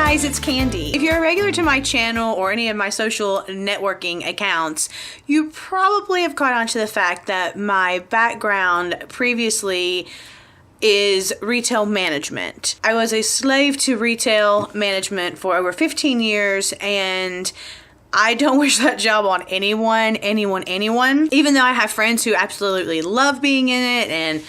guys, it's Candy. If you're a regular to my channel or any of my social networking accounts, you probably have caught on to the fact that my background previously is retail management. I was a slave to retail management for over 15 years, and I don't wish that job on anyone. Even though I have friends who absolutely love being in it and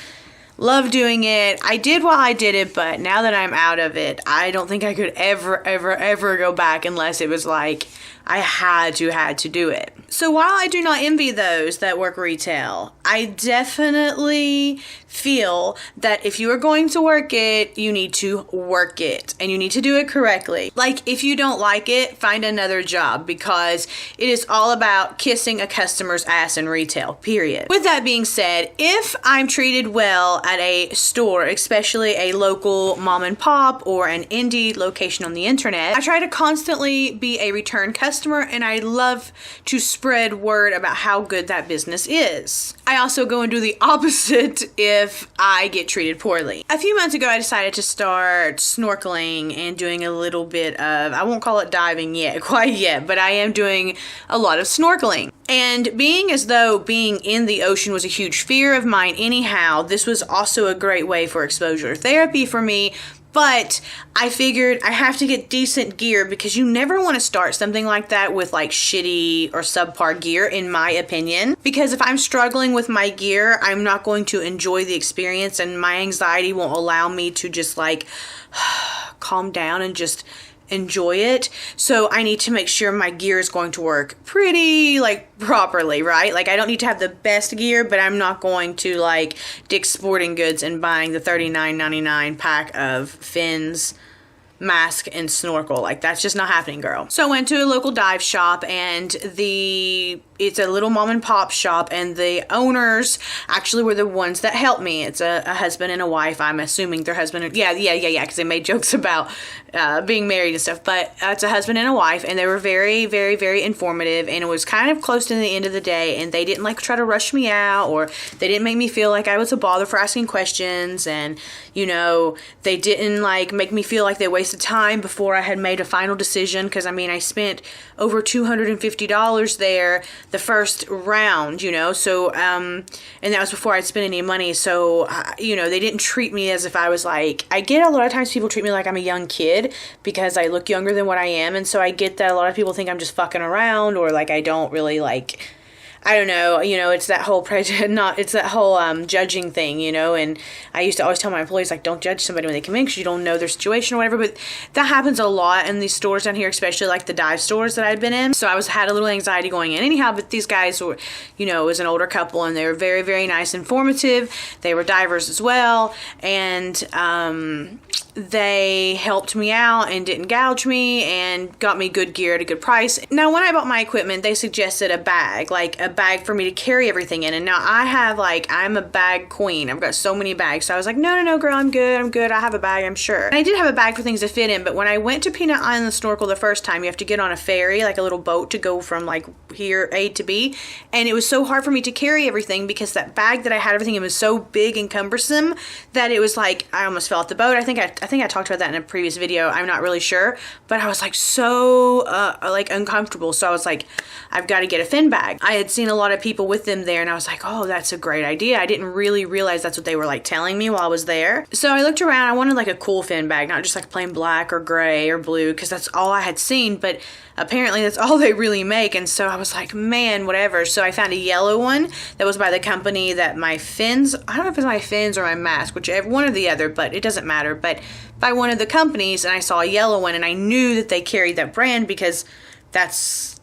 love doing it. I did while I did it, but now that I'm out of it, I don't think I could ever go back unless it was like I had to do it. So while I do not envy those that work retail, I definitely feel that if you are going to work it, you need to work it and you need to do it correctly. Like, if you don't like it, find another job, because it is all about kissing a customer's ass in retail, period. With that being said, if I'm treated well at a store, especially a local mom and pop or an indie location on the internet, I try to constantly be a return customer, and I love to spread word about how good that business is. I also go and do the opposite if I get treated poorly. A few months ago, I decided to start snorkeling and doing a little bit of, I won't call it diving quite yet, but I am doing a lot of snorkeling. And being as though being in the ocean was a huge fear of mine anyhow, this was also a great way for exposure therapy for me. But I figured I have to get decent gear, because you never want to start something like that with like shitty or subpar gear, in my opinion. Because if I'm struggling with my gear, I'm not going to enjoy the experience, and my anxiety won't allow me to just like calm down and just enjoy it. So I need to make sure my gear is going to work pretty like properly, right? Like, I don't need to have the best gear, but I'm not going to like Dick's Sporting Goods and buying the $39.99 pack of fins, mask, and snorkel. Like, that's just not happening, girl. So I went to a local dive shop, and it's a little mom and pop shop, and the owners actually were the ones that helped me. It's a husband and a wife. I'm assuming their husband. Yeah, because they made jokes about being married and stuff, but it's a husband and a wife, and they were very informative, and it was kind of close to the end of the day, and they didn't like try to rush me out, or they didn't make me feel like I was a bother for asking questions, and you know, they didn't like make me feel like they wasted time before I had made a final decision, because I mean, I spent over $250 there the first round, you know, so and that was before I'd spent any money. So you know, they didn't treat me as if I was like, I get a lot of times people treat me like I'm a young kid because I look younger than what I am, and so I get that a lot of people think I'm just fucking around, or like I don't really like, I don't know, you know, it's that whole judging thing, you know, and I used to always tell my employees, like, don't judge somebody when they come in because you don't know their situation or whatever, but that happens a lot in these stores down here, especially like the dive stores that I'd been in. So I had a little anxiety going in anyhow, but these guys were, you know, it was an older couple, and they were very nice, informative. They were divers as well, and they helped me out and didn't gouge me and got me good gear at a good price. Now, when I bought my equipment, they suggested a bag, like a bag for me to carry everything in. And now I'm a bag queen. I've got so many bags. So I was like, no, girl, I'm good. I have a bag, I'm sure. And I did have a bag for things to fit in, but when I went to Peanut Island to snorkel the first time, you have to get on a ferry, like a little boat, to go from like here, A to B. And it was so hard for me to carry everything because that bag that I had everything in was so big and cumbersome that it was like, I almost fell off the boat. I think I talked about that in a previous video. I'm not really sure, but I was like so like uncomfortable. So I was like, I've got to get a fin bag. I had seen a lot of people with them there, and I was like, oh, that's a great idea. I didn't really realize that's what they were like telling me while I was there. So I looked around. I wanted like a cool fin bag, not just like plain black or gray or blue, because that's all I had seen, but apparently that's all they really make. And so I was like, man, whatever. So I found a yellow one that was by the company that my fins, I don't know if it's my fins or my mask, whichever, one or the other, but it doesn't matter, but by one of the companies, and I saw a yellow one, and I knew that they carried that brand because that's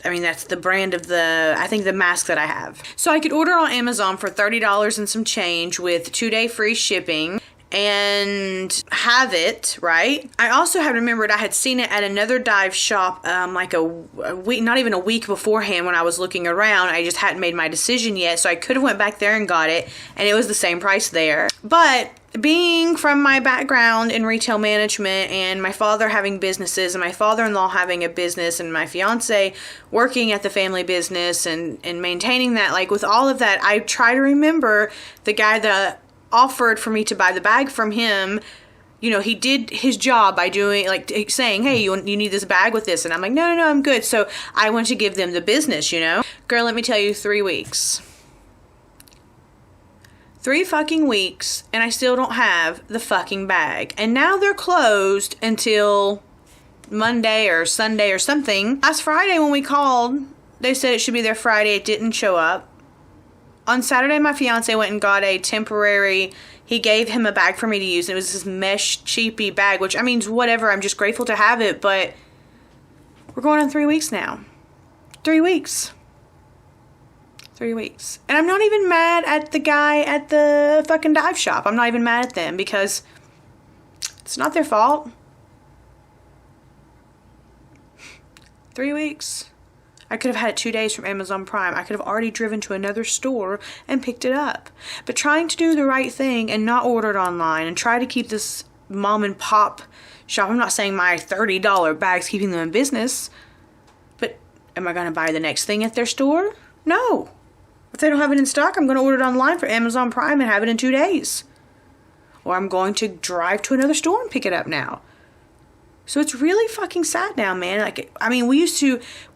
the brand of I think the mask that I have. So I could order on Amazon for $30 and some change with 2-day free shipping and have it, right? I also had remembered I had seen it at another dive shop like a week, not even a week beforehand when I was looking around. I just hadn't made my decision yet, so I could have went back there and got it, and it was the same price there. But being from my background in retail management, and my father having businesses, and my father-in-law having a business, and my fiance working at the family business and maintaining that, like with all of that, I try to remember the guy that offered for me to buy the bag from him you know, he did his job by doing, like, saying, hey, you need this bag with this. And I'm like, no, I'm good. So I went to give them the business, you know. Girl, let me tell you, 3 weeks. 3 fucking weeks, and I still don't have the fucking bag. And now they're closed until Monday or Sunday or something. Last Friday when we called, they said it should be there Friday. It didn't show up. On Saturday, my fiance went and got a temporary, he gave him a bag for me to use, and it was this mesh cheapy bag, which, I mean, whatever, I'm just grateful to have it, but we're going on 3 weeks now. 3 weeks. 3 weeks. And I'm not even mad at the guy at the fucking dive shop. I'm not even mad at them because it's not their fault. 3 weeks. I could have had it 2 days from Amazon Prime. I could have already driven to another store and picked it up. But trying to do the right thing and not order it online and try to keep this mom and pop shop. I'm not saying my $30 bag's keeping them in business. But am I going to buy the next thing at their store? No. If they don't have it in stock, I'm going to order it online for Amazon Prime and have it in 2 days. Or I'm going to drive to another store and pick it up now. So it's really fucking sad now, man. Like, I mean, we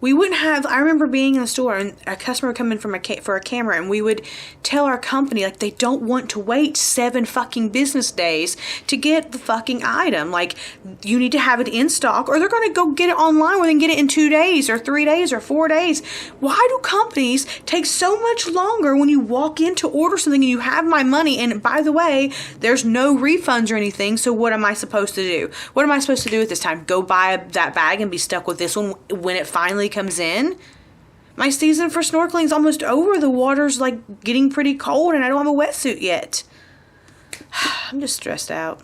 wouldn't have, I remember being in the store and a customer would come in for a camera and we would tell our company, like, they don't want to wait 7 fucking business days to get the fucking item. Like, you need to have it in stock or they're going to go get it online where they can get it in 2 days or 3 days or 4 days. Why do companies take so much longer when you walk in to order something and you have my money? And by the way, there's no refunds or anything. So what am I supposed to do? What am I supposed to do with this time? Go buy that bag and be stuck with this one when it finally comes in? My season for snorkeling is almost over. The water's like getting pretty cold and I don't have a wetsuit yet. I'm just stressed out.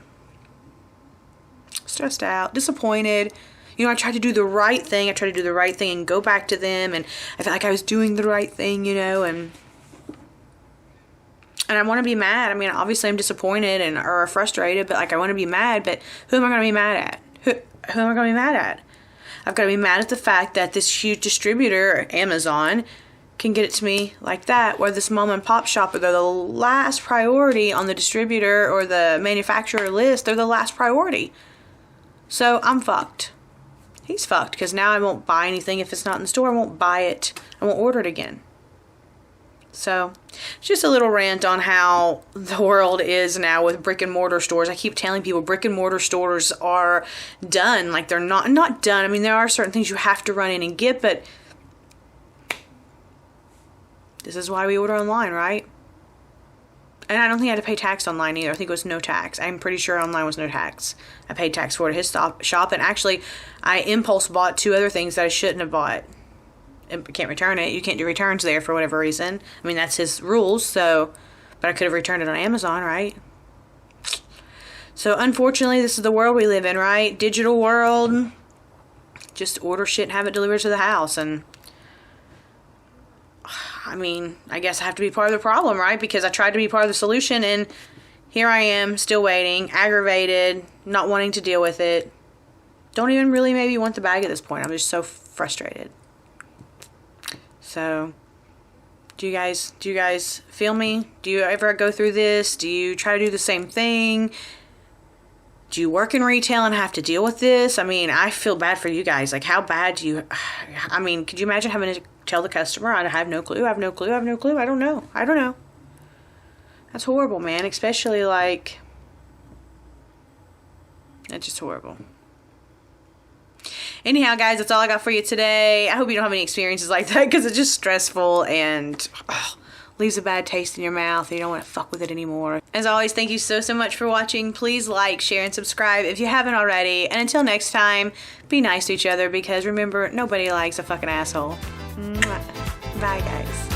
Stressed out. Disappointed. You know, I tried to do the right thing. I tried to do the right thing and go back to them. And I felt like I was doing the right thing, you know, and I want to be mad. I mean, obviously I'm disappointed or frustrated, but like I want to be mad, but who am I going to be mad at? Who am I going to be mad at? I've got to be mad at the fact that this huge distributor, Amazon, can get it to me like that, where this mom and pop shop, they're the last priority on the distributor or the manufacturer list. They're the last priority. So I'm fucked. He's fucked because now I won't buy anything if it's not in the store. I won't buy it. I won't order it again. So, just a little rant on how the world is now with brick and mortar stores. I keep telling people brick and mortar stores are done. Like, they're not done. I mean, there are certain things you have to run in and get, but this is why we order online, right? And I don't think I had to pay tax online either. I think it was no tax. I'm pretty sure online was no tax. I paid tax for it at his shop, and actually, I impulse bought 2 other things that I shouldn't have bought. Can't return it. You can't do returns there for whatever reason. I mean, that's his rules, so, but I could have returned it on Amazon, right? So, unfortunately, this is the world we live in, right? Digital world. Just order shit and have it delivered to the house, and I mean, I guess I have to be part of the problem, right? Because I tried to be part of the solution, and here I am, still waiting, aggravated, not wanting to deal with it. Don't even really maybe want the bag at this point. I'm just so frustrated. So, do you guys feel me? Do you ever go through this? Do you try to do the same thing? Do you work in retail and have to deal with this? I mean, I feel bad for you guys. Like, how bad do you, I mean, could you imagine having to tell the customer, I have no clue, I don't know. That's horrible, man. Especially, like, it's just horrible. Anyhow, guys, that's all I got for you today. I hope you don't have any experiences like that because it's just stressful and leaves a bad taste in your mouth. You don't want to fuck with it anymore. As always, thank you so much for watching. Please like, share, and subscribe if you haven't already. And until next time, be nice to each other because remember, nobody likes a fucking asshole. Mwah. Bye, guys.